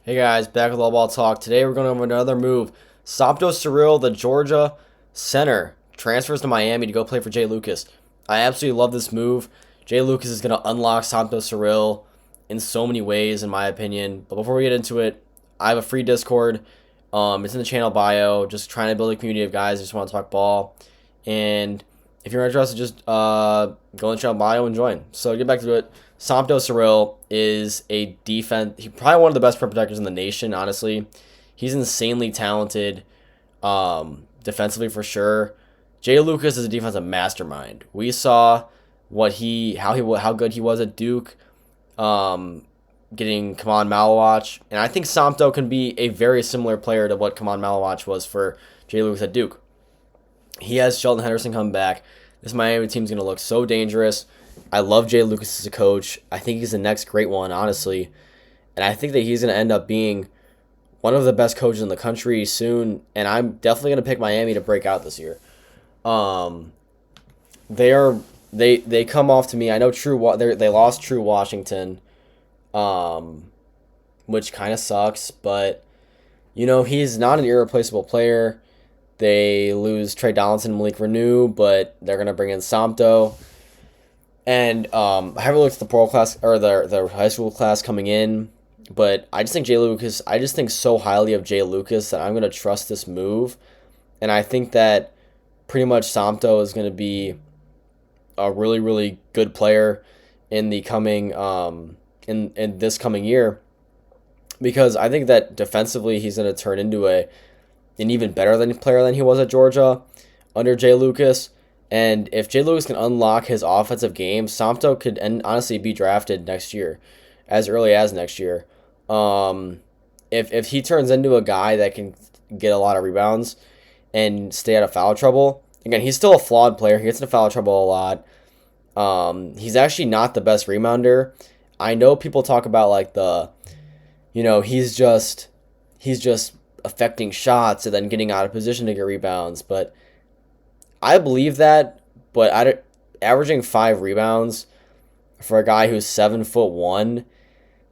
Hey guys, back with All Ball Talk. Today we're going to have another move. Somto Cyril, the Georgia center, transfers to Miami to go play for Jay Lucas. I absolutely love this move. Jay Lucas is going to unlock Somto Cyril in so many ways, in my opinion. But before we get into it, I have a free Discord. It's in the channel bio. Just trying to build a community of guys who just want to talk ball. And if you're interested, just go in the channel bio and join. So get back to it. Somto Cyril is a defense. He's probably one of the best rim protectors in the nation. Honestly, he's insanely talented, defensively for sure. Jay Lucas is a defensive mastermind. We saw how good he was at Duke, getting Kaman Malawach, and I think Somto can be a very similar player to what Kaman Malawach was for Jay Lucas at Duke. He has Sheldon Henderson come back. This Miami team is going to look so dangerous. I love Jay Lucas as a coach. I think he's the next great one, honestly. And I think that he's going to end up being one of the best coaches in the country soon. And I'm definitely going to pick Miami to break out this year. Um, they come off to me. I know they lost True Washington, which kind of sucks. But he's not an irreplaceable player. They lose Trey Donaldson and Malik Renew, but they're going to bring in Somto. And I haven't looked at the pro class or the high school class coming in, but I just think I just think so highly of Jay Lucas that I'm going to trust this move. And I think that pretty much Somto is going to be a really, really good player in the coming in this coming year, because I think that defensively he's going to turn into an even better player than he was at Georgia under Jay Lucas. And if Jay Lucas can unlock his offensive game, Somto could honestly be drafted next year, as early as next year. If he turns into a guy that can get a lot of rebounds and stay out of foul trouble, again, he's still a flawed player. He gets into foul trouble a lot. He's actually not the best rebounder. I know people talk about like he's just affecting shots and then getting out of position to get rebounds, but I believe that, but averaging 5 rebounds for a guy who's 7'1"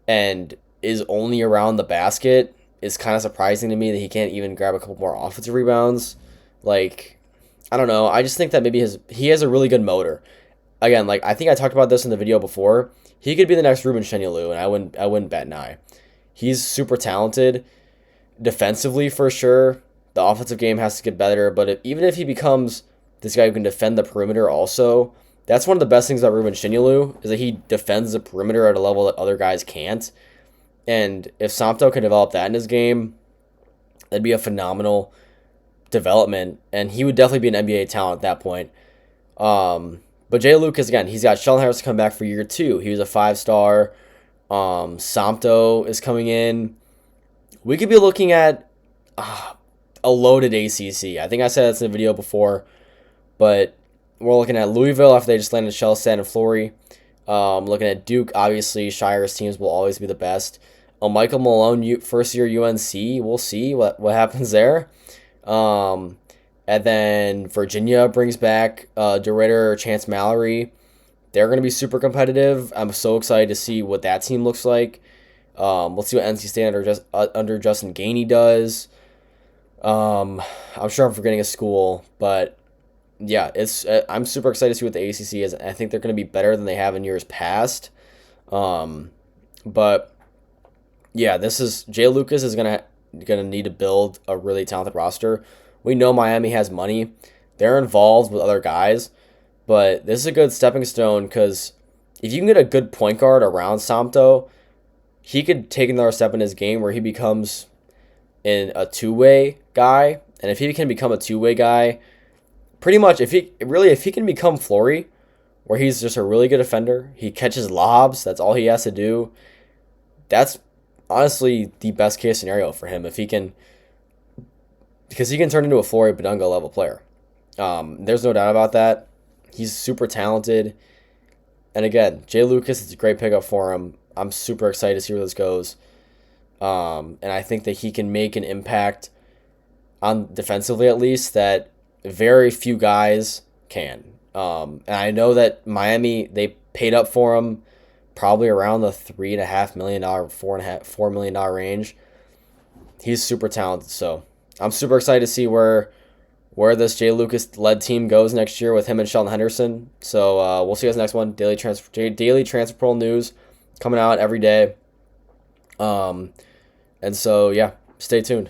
and is only around the basket is kind of surprising to me that he can't even grab a couple more offensive rebounds. Like, I don't know. I just think that maybe he has a really good motor. Again, like I think I talked about this in the video before. He could be the next Ruben Shenyolu, and I wouldn't bat an eye. He's super talented defensively for sure. The offensive game has to get better, but even if he becomes this guy who can defend the perimeter also, that's one of the best things about Ruben Shenyolu, is that he defends the perimeter at a level that other guys can't. And if Somto can develop that in his game, that'd be a phenomenal development, and he would definitely be an NBA talent at that point. But Jay Lucas, again, he's got Sheldon Harris to come back for year 2. He was a 5-star. Somto is coming in. We could be looking at a loaded ACC. I think I said that in the video before. But we're looking at Louisville after they just landed Shellstat and Flory. Looking at Duke, obviously, Shire's teams will always be the best. Michael Malone, first year UNC. We'll see what happens there. And then Virginia brings back DeRidder, Chance Mallory. They're going to be super competitive. I'm so excited to see what that team looks like. Let's see what NC State under Justin Gainey does. I'm sure I'm forgetting a school, but yeah, I'm super excited to see what the ACC is. I think they're going to be better than they have in years past. But yeah, Jay Lucas is gonna need to build a really talented roster. We know Miami has money; they're involved with other guys, but this is a good stepping stone, because if you can get a good point guard around Somto, he could take another step in his game where he becomes a two-way guy. And if he can become a two-way guy, pretty much if he can become Flory, where he's just a really good defender, he catches lobs, that's all he has to do. That's honestly the best case scenario for him, if he can, because he can turn into a Flory Badunga level player. There's no doubt about that. He's super talented. And again, Jay Lucas is a great pickup for him. I'm super excited to see where this goes. And I think that he can make an impact on defensively, at least, that very few guys can. And I know that Miami, they paid up for him probably around the $3.5 million, $4.5 $4 million range. He's super talented, so I'm super excited to see where this Jay Lucas led team goes next year with him and Sheldon Henderson. So we'll see you guys next one. Daily transfer portal news coming out every day. And so yeah, stay tuned.